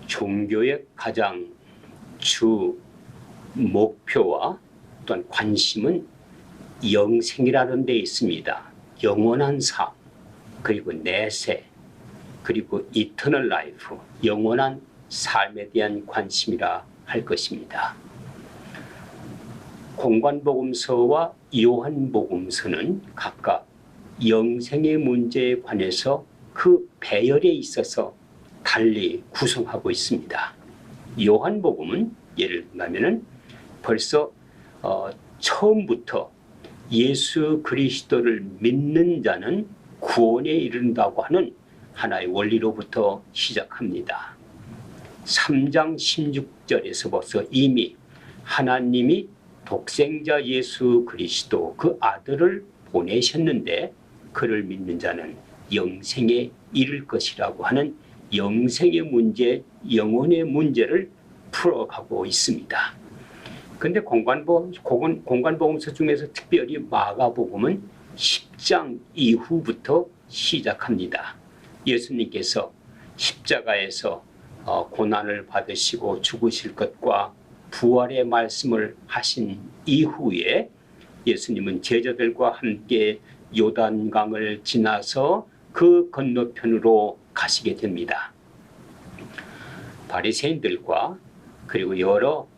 종교의 가장 주 목표와 또한 관심은 영생이라는 데 있습니다. 영원한 삶, 그리고 내세, 그리고 이터널 라이프, 영원한 삶에 대한 관심이라 할 것입니다. 공관복음서와 요한복음서는 각각 영생의 문제에 관해서 그 배열에 있어서 달리 구성하고 있습니다. 요한복음은 예를 들면 벌써 처음부터 예수 그리스도를 믿는 자는 구원에 이른다고 하는 하나의 원리로부터 시작합니다. 3장 16절에서 벌써 이미 하나님이 독생자 예수 그리스도 그 아들을 보내셨는데 그를 믿는 자는 영생에 이를 것이라고 하는 영생의 문제, 영혼의 문제를 풀어가고 있습니다. 그런데 공관복음서 중에서 특별히 마가복음은 10장 이후부터 시작합니다. 예수님께서 십자가에서 고난을 받으시고 죽으실 것과 부활의 말씀을 하신 이후에 예수님은 제자들과 함께 요단강을 지나서 그 건너편으로 가시게 됩니다. 바리새인들과 그리고 여러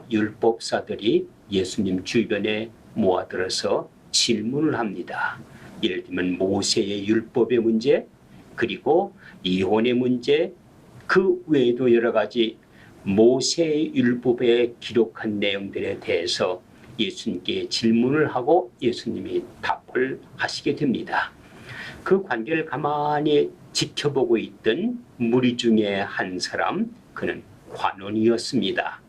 율법사들이 예수님 주변에 모아들어서 질문을 합니다. 예를 들면 모세의 율법의 문제, 그리고 이혼의 문제, 그 외에도 여러 가지 모세의 율법에 기록한 내용들에 대해서 예수님께 질문을 하고 예수님이 답을 하시게 됩니다. 그 관계를 가만히 지켜보고 있던 무리 중에 한 사람, 그는 관원이었습니다.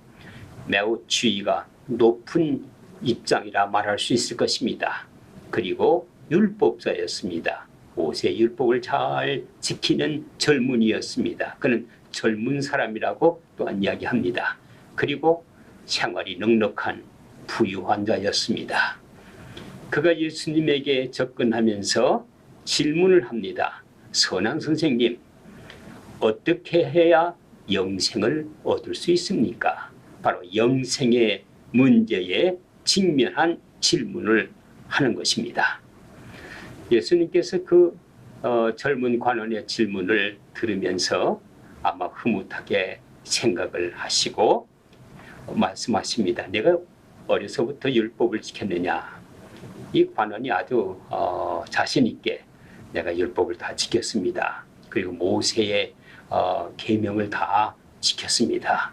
매우 지위가 높은 입장이라 말할 수 있을 것입니다. 그리고 율법자였습니다. 모세 율법을 잘 지키는 젊은이였습니다. 그는 젊은 사람이라고 또한 이야기합니다. 그리고 생활이 넉넉한 부유한 자였습니다. 그가 예수님에게 접근하면서 질문을 합니다. 선한 선생님, 어떻게 해야 영생을 얻을 수 있습니까? 바로 영생의 문제에 직면한 질문을 하는 것입니다. 예수님께서 그 젊은 관원의 질문을 들으면서 아마 흐뭇하게 생각을 하시고 말씀하십니다. 내가 어려서부터 율법을 지켰느냐? 이 관원이 아주 자신 있게 내가 율법을 다 지켰습니다. 그리고 모세의 계명을 다 지켰습니다.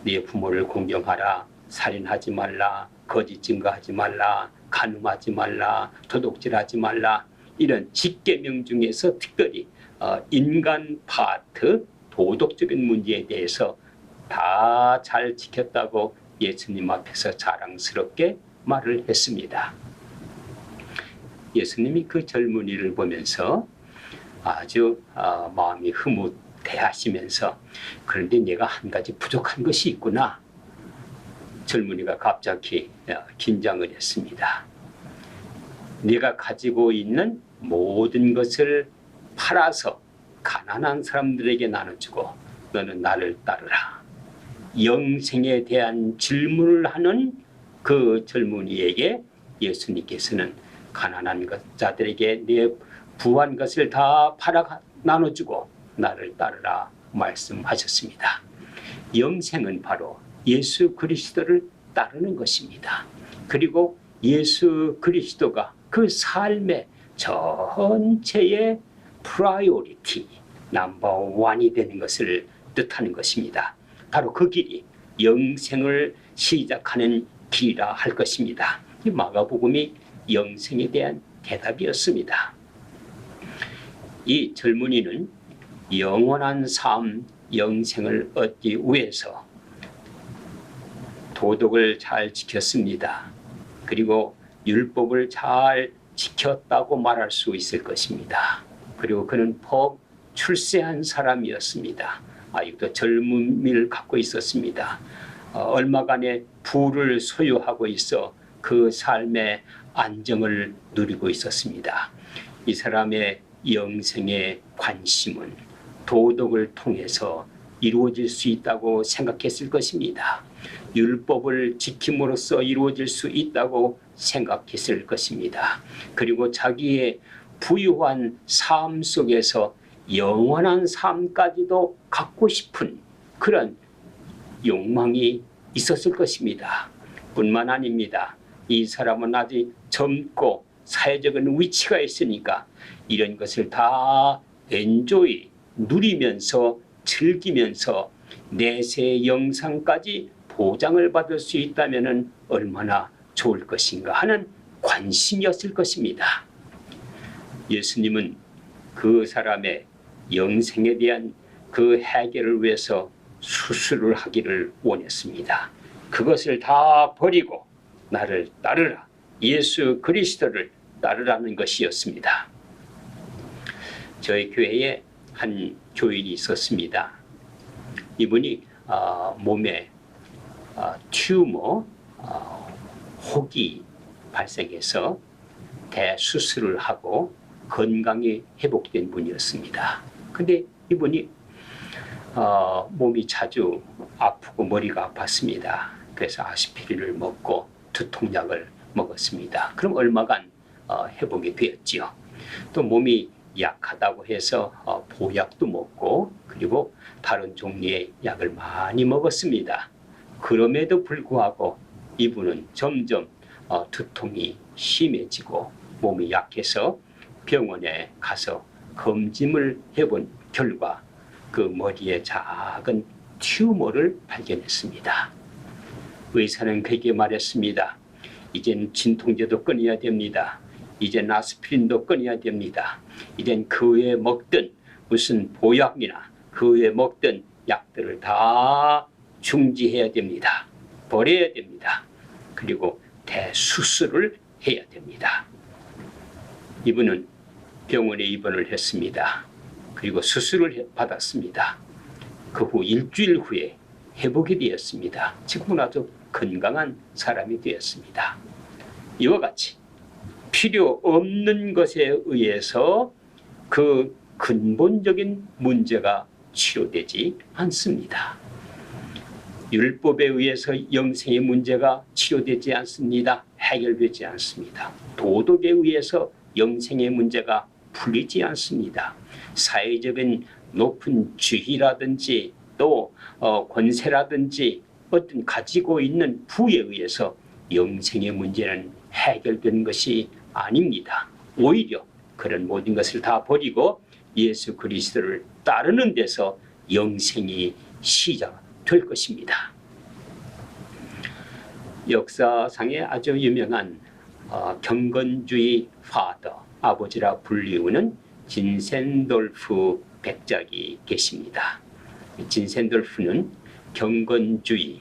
네 부모를 공경하라, 살인하지 말라, 거짓 증거하지 말라, 간음하지 말라, 도둑질하지 말라, 이런 십계명 중에서 특별히 인간 파트, 도덕적인 문제에 대해서 다 잘 지켰다고 예수님 앞에서 자랑스럽게 말을 했습니다. 예수님이 그 젊은이를 보면서 아주 마음이 흐뭇해하시면서 그런데 내가 한 가지 부족한 것이 있구나. 젊은이가 갑자기 긴장을 했습니다. 네가 가지고 있는 모든 것을 팔아서 가난한 사람들에게 나눠주고 너는 나를 따르라. 영생에 대한 질문을 하는 그 젊은이에게 예수님께서는 가난한 자들에게 내 부한 것을 다 팔아 나눠주고 나를 따르라 말씀하셨습니다. 영생은 바로 예수 그리스도를 따르는 것입니다. 그리고 예수 그리스도가 그 삶의 전체의 프라이오리티, 넘버원이 되는 것을 뜻하는 것입니다. 바로 그 길이 영생을 시작하는 길이라 할 것입니다. 이 마가복음이 영생에 대한 대답이었습니다. 이 젊은이는 영원한 삶, 영생을 얻기 위해서 도덕을 잘 지켰습니다. 그리고 율법을 잘 지켰다고 말할 수 있을 것입니다. 그리고 그는 출세한 사람이었습니다. 아직도 젊음을 갖고 있었습니다. 얼마간의 부를 소유하고 있어 그 삶의 안정을 누리고 있었습니다. 이 사람의 영생의 관심은 도덕을 통해서 이루어질 수 있다고 생각했을 것입니다. 율법을 지킴으로써 이루어질 수 있다고 생각했을 것입니다. 그리고 자기의 부유한 삶 속에서 영원한 삶까지도 갖고 싶은 그런 욕망이 있었을 것입니다. 뿐만 아닙니다. 이 사람은 아직 젊고 사회적인 위치가 있으니까 이런 것을 다 엔조이 누리면서 즐기면서 내세 영상까지 보장을 받을 수 있다면 얼마나 좋을 것인가 하는 관심이었을 것입니다. 예수님은 그 사람의 영생에 대한 그 해결을 위해서 수술을 하기를 원했습니다. 그것을 다 버리고 나를 따르라. 예수 그리스도를 따르라는 것이었습니다. 저희 교회에 한 교인이 있었습니다. 이분이 몸에 튜머, 혹이 발생해서 대수술을 하고 건강이 회복된 분이었습니다. 근데 이분이 몸이 자주 아프고 머리가 아팠습니다. 그래서 아스피린을 먹고 두통약을 먹었습니다. 그럼 얼마간 회복이 되었지요. 또 몸이 약하다고 해서 보약도 먹고 그리고 다른 종류의 약을 많이 먹었습니다. 그럼에도 불구하고 이분은 점점 두통이 심해지고 몸이 약해서 병원에 가서 검진을 해본 결과 그 머리에 작은 튜머를 발견했습니다. 의사는 그에게 말했습니다. 이젠 진통제도 끊어야 됩니다. 이젠 아스피린도 끊어야 됩니다. 이젠 그 외에 먹던 무슨 보약이나 그 외에 먹던 약들을 다 중지해야 됩니다. 버려야 됩니다. 그리고 대수술을 해야 됩니다. 이분은 병원에 입원을 했습니다. 그리고 수술을 받았습니다. 그 후 일주일 후에 회복이 되었습니다. 지금은 아주 건강한 사람이 되었습니다. 이와 같이 필요 없는 것에 의해서 그 근본적인 문제가 치료되지 않습니다. 율법에 의해서 영생의 문제가 치료되지 않습니다. 해결되지 않습니다. 도덕에 의해서 영생의 문제가 풀리지 않습니다. 사회적인 높은 지위라든지 또 권세라든지 어떤 가지고 있는 부에 의해서 영생의 문제는 해결된 것이 아닙니다. 오히려 그런 모든 것을 다 버리고 예수 그리스도를 따르는 데서 영생이 시작될 것입니다. 역사상에 아주 유명한 경건주의 파더, 아버지라 불리우는 진센돌프 백작이 계십니다. 진센돌프는 경건주의,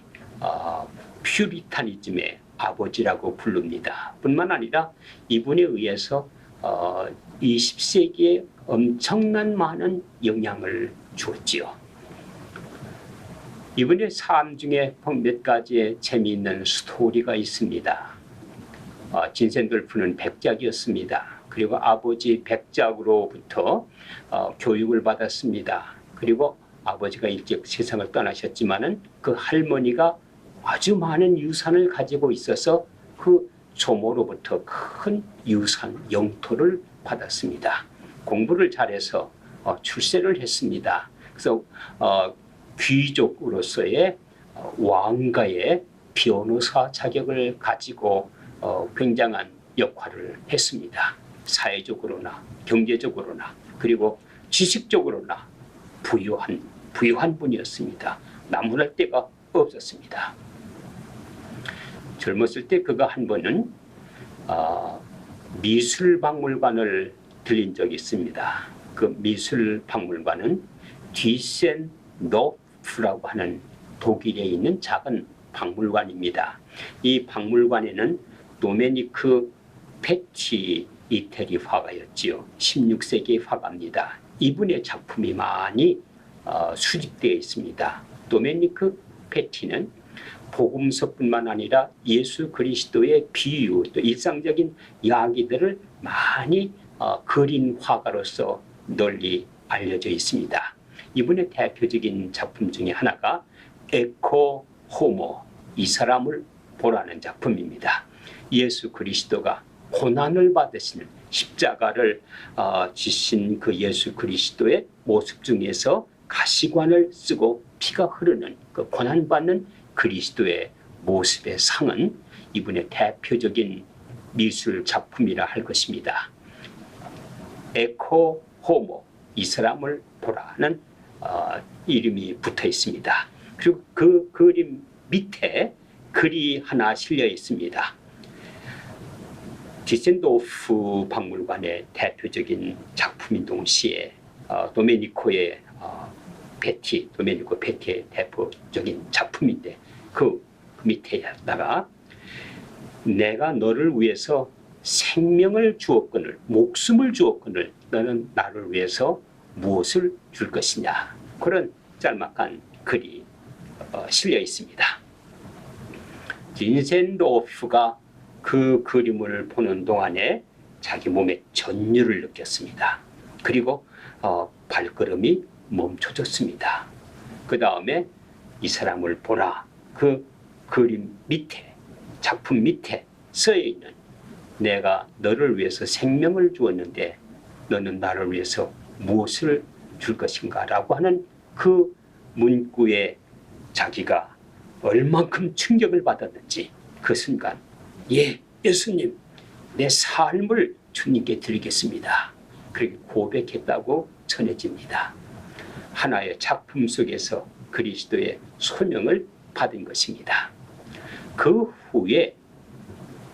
퓨리타니즘의 아버지라고 부릅니다. 뿐만 아니라 이분에 의해서 20세기에 엄청난 많은 영향을 주었지요. 이분의 삶 중에 몇 가지의 재미있는 스토리가 있습니다. 진센돌프는 백작이었습니다. 그리고 아버지 백작으로부터 교육을 받았습니다. 그리고 아버지가 일찍 세상을 떠나셨지만은 그 할머니가 아주 많은 유산을 가지고 있어서 그 조모로부터 큰 유산, 영토를 받았습니다. 공부를 잘해서 출세를 했습니다. 그래서 귀족으로서의 왕가의 변호사 자격을 가지고 굉장한 역할을 했습니다. 사회적으로나 경제적으로나 그리고 지식적으로나 부유한 분이었습니다. 나무랄 데가 없었습니다. 젊었을 때 그가 한 번은 미술박물관을 들린 적이 있습니다. 그 미술박물관은 뒤센노프라고 하는 독일에 있는 작은 박물관입니다. 이 박물관에는 도메니크 페티 이태리 화가였지요. 16세기 화가입니다. 이분의 작품이 많이 수집되어 있습니다. 도메니크 페티는 복음서뿐만 아니라 예수 그리스도의 비유, 또 일상적인 이야기들을 많이 그린 화가로서 널리 알려져 있습니다. 이분의 대표적인 작품 중에 하나가 에코 호모, 이 사람을 보라는 작품입니다. 예수 그리스도가 고난을 받으신 십자가를 지신 그 예수 그리스도의 모습 중에서 가시관을 쓰고 피가 흐르는 그 고난받는 그리스도의 모습의 상은 이분의 대표적인 미술 작품이라 할 것입니다. 에코 호모, 이 사람을 보라는 이름이 붙어 있습니다. 그리고 그 그림 밑에 글이 하나 실려 있습니다. 디센도프 박물관의 대표적인 작품인 동시에 도메니코 베티의 대표적인 작품인데 그 밑에다가 내가 너를 위해서 생명을 주었거늘 목숨을 주었거늘 너는 나를 위해서 무엇을 줄 것이냐, 그런 짤막한 글이 실려 있습니다. 빈센도프가 그 그림을 보는 동안에 자기 몸에 전율을 느꼈습니다. 그리고 발걸음이 멈춰졌습니다. 그 다음에 이 사람을 보라, 그 그림 밑에, 작품 밑에 쓰여 있는 내가 너를 위해서 생명을 주었는데 너는 나를 위해서 무엇을 줄 것인가 라고 하는 그 문구에 자기가 얼만큼 충격을 받았는지 그 순간, 예, 예수님, 내 삶을 주님께 드리겠습니다, 그렇게 고백했다고 전해집니다. 하나의 작품 속에서 그리스도의 소명을 받은 것입니다. 그 후에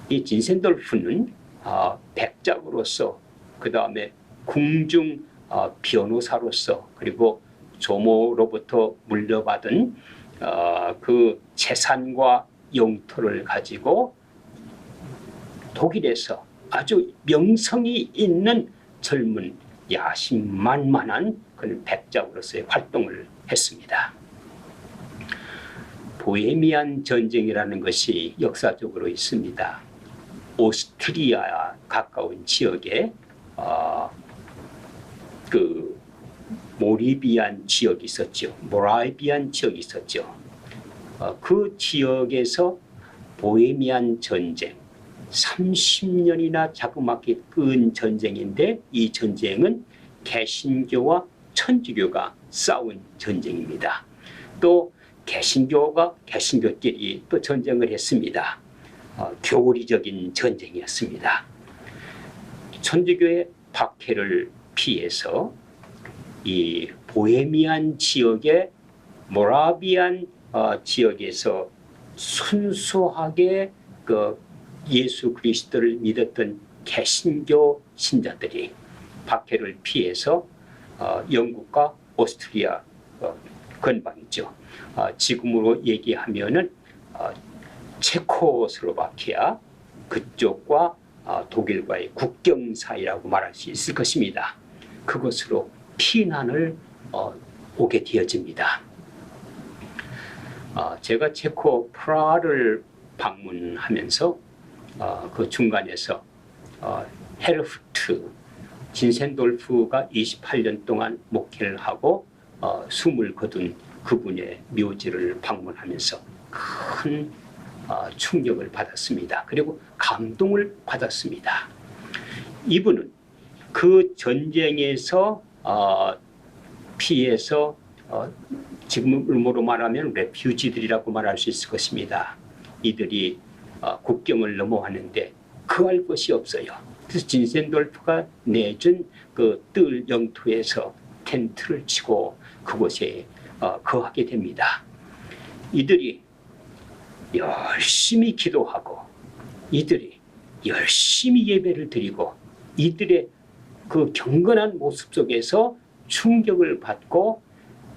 이 진센돌프는 백작으로서, 그 다음에 궁중 변호사로서, 그리고 조모로부터 물려받은 그 재산과 영토를 가지고 독일에서 아주 명성이 있는 젊은 야심만만한 그런 백작으로서의 활동을 했습니다. 보헤미안 전쟁이라는 것이 역사적으로 있습니다. 오스트리아 가까운 지역에 그 모라비안 지역이 있었죠. 그 지역에서 보헤미안 전쟁, 30년이나 자그맣게 끈 전쟁인데, 이 전쟁은 개신교와 천주교가 싸운 전쟁입니다. 또 개신교끼리 또 전쟁을 했습니다. 교리적인 전쟁이었습니다. 천주교의 박해를 피해서 이 보헤미안 지역의 모라비안 지역에서 순수하게 그 예수 그리스도를 믿었던 개신교 신자들이 박해를 피해서 영국과 오스트리아 근방이죠. 지금으로 얘기하면은 체코슬로바키아 그쪽과 독일과의 국경 사이라고 말할 수 있을 것입니다. 그것으로 피난을 오게 되어집니다. 제가 체코 프라하를 방문하면서 그 중간에서 헤르프트 진센돌프가 28년 동안 목회를 하고 숨을 거둔 그분의 묘지를 방문하면서 큰 충격을 받았습니다. 그리고 감동을 받았습니다. 이분은 그 전쟁에서 피해서 지금으로 말하면 레퓨지들이라고 말할 수 있을 것입니다. 이들이 국경을 넘어왔는데 거할 곳이 없어요. 그래서 진센돌프가 내준 그 뜰 영토에서 텐트를 치고 그곳에 거하게 됩니다. 이들이 열심히 기도하고, 이들이 열심히 예배를 드리고, 이들의 그 경건한 모습 속에서 충격을 받고,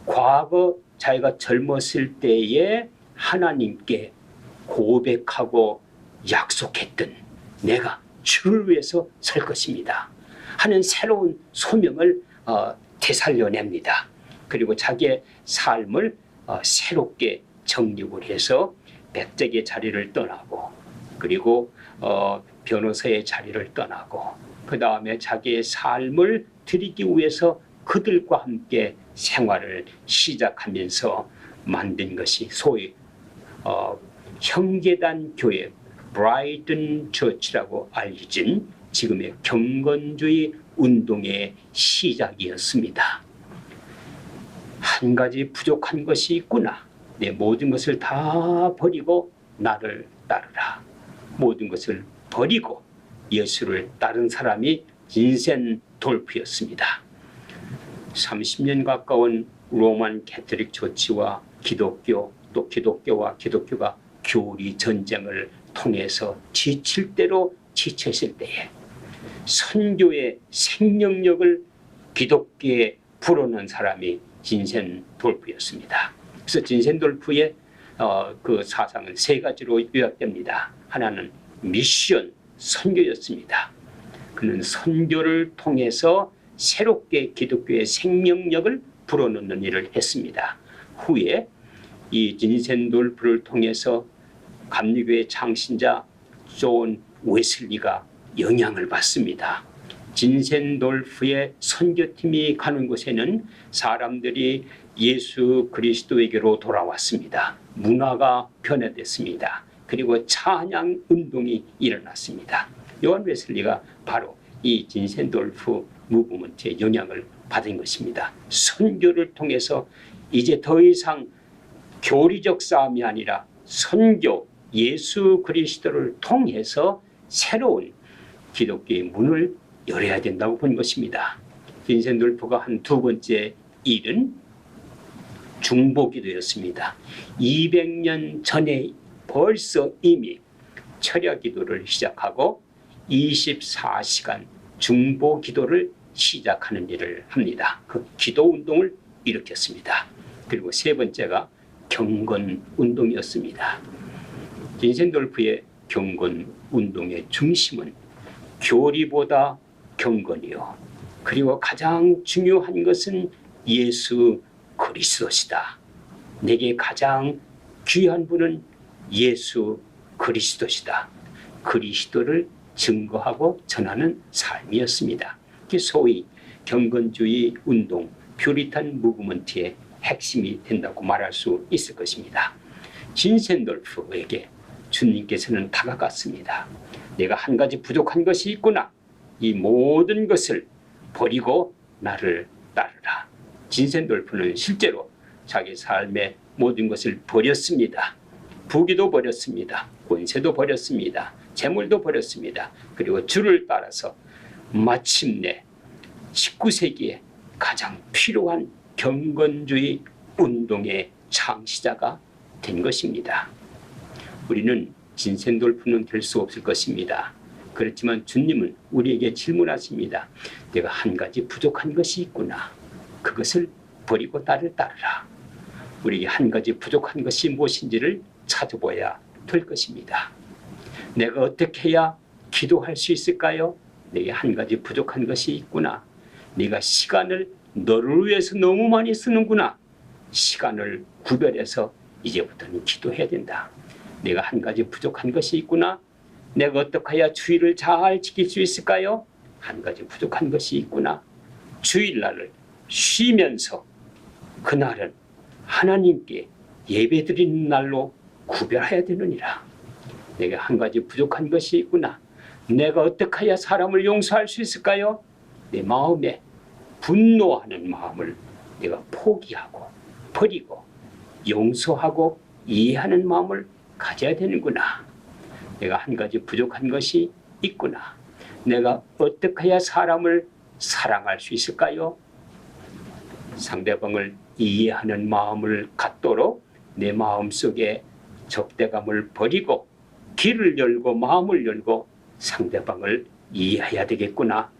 과거 자기가 젊었을 때에 하나님께 고백하고 약속했던 내가 주를 위해서 설 것입니다 하는 새로운 소명을 되살려냅니다. 그리고 자기의 삶을 새롭게 정립을 해서 백작의 자리를 떠나고, 그리고 변호사의 자리를 떠나고, 그 다음에 자기의 삶을 드리기 위해서 그들과 함께 생활을 시작하면서 만든 것이 소위 형제단 교회 브라이튼 처치라고 알려진 지금의 경건주의 운동의 시작이었습니다. 한 가지 부족한 것이 있구나. 내 모든 것을 다 버리고 나를 따르라. 모든 것을 버리고 예수를 따른 사람이 빈센 돌프였습니다. 30년 가까운 로만 캐톨릭 처치와 기독교, 또 기독교와 기독교가 교리 전쟁을 통해서 지칠 대로 지쳤을 때에 선교의 생명력을 기독교에 불어넣은 사람이 진센 돌프였습니다. 그래서 진센 돌프의 그 사상은 세 가지로 요약됩니다. 하나는 미션, 선교였습니다. 그는 선교를 통해서 새롭게 기독교의 생명력을 불어넣는 일을 했습니다. 후에 이 진센 돌프를 통해서 감리교의 창신자 존 웨슬리가 영향을 받습니다. 진센 돌프의 선교팀이 가는 곳에는 사람들이 예수 그리스도에게로 돌아왔습니다. 문화가 변화됐습니다. 그리고 찬양 운동이 일어났습니다. 요한 웨슬리가 바로 이 진센 돌프 무브먼트의 영향을 받은 것입니다. 선교를 통해서 이제 더 이상 교리적 싸움이 아니라 선교, 예수 그리스도를 통해서 새로운 기독교의 문을 열어야 된다고 본 것입니다. 진센 돌프가 한 두 번째 일은 중보기도였습니다. 200년 전에 벌써 이미 철야기도를 시작하고 24시간 중보기도를 시작하는 일을 합니다. 그 기도운동을 일으켰습니다. 그리고 세 번째가 경건운동이었습니다. 진센 돌프의 경건운동의 중심은 교리보다 경건이요. 그리고 가장 중요한 것은 예수 그리스도시다. 내게 가장 귀한 분은 예수 그리스도시다. 그리스도를 증거하고 전하는 삶이었습니다. 그게 소위 경건주의 운동, 퓨리탄 무브먼트의 핵심이 된다고 말할 수 있을 것입니다. 진센 돌프에게 주님께서는 다가갔습니다. 내가 한 가지 부족한 것이 있구나. 이 모든 것을 버리고 나를 따르라. 진센 돌프는 실제로 자기 삶의 모든 것을 버렸습니다. 부귀도 버렸습니다. 권세도 버렸습니다. 재물도 버렸습니다. 그리고 주를 따라서 마침내 19세기에 가장 필요한 경건주의 운동의 창시자가 된 것입니다. 우리는 진센 돌프는 될 수 없을 것입니다. 그렇지만 주님은 우리에게 질문하십니다. 내가 한 가지 부족한 것이 있구나. 그것을 버리고 나를 따르라. 우리에게 한 가지 부족한 것이 무엇인지를 찾아봐야 될 것입니다. 내가 어떻게 해야 기도할 수 있을까요? 내게 한 가지 부족한 것이 있구나. 네가 시간을 너를 위해서 너무 많이 쓰는구나. 시간을 구별해서 이제부터는 기도해야 된다. 내가 한 가지 부족한 것이 있구나. 내가 어떻게 해야 주일을 잘 지킬 수 있을까요? 한 가지 부족한 것이 있구나. 주일날을 쉬면서 그날은 하나님께 예배드리는 날로 구별해야 되느니라. 내가 한 가지 부족한 것이 있구나. 내가 어떻게 해야 사람을 용서할 수 있을까요? 내 마음에 분노하는 마음을 내가 포기하고 버리고 용서하고 이해하는 마음을 가져야 되는구나. 내가 한 가지 부족한 것이 있구나. 내가 어떻게 해야 사람을 사랑할 수 있을까요? 상대방을 이해하는 마음을 갖도록 내 마음속에 적대감을 버리고 귀를 열고 마음을 열고 상대방을 이해해야 되겠구나.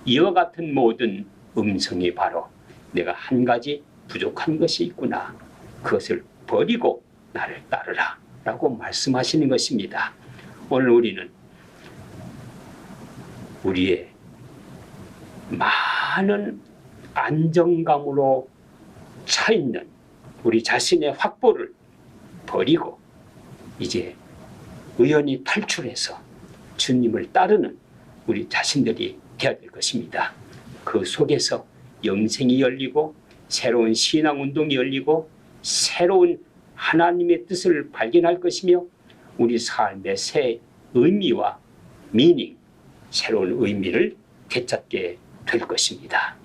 이와 같은 모든 음성이 바로 내가 한 가지 부족한 것이 있구나. 그것을 버리고 나를 따르라 라고 말씀하시는 것입니다. 오늘 우리는 우리의 많은 안정감으로 차있는 우리 자신의 확보를 버리고 이제 의연히 탈출해서 주님을 따르는 우리 자신들이 되어야 될 것입니다. 그 속에서 영생이 열리고 새로운 신앙운동이 열리고 새로운 하나님의 뜻을 발견할 것이며 우리 삶의 새 의미와 미닝, 새로운 의미를 되찾게 될 것입니다.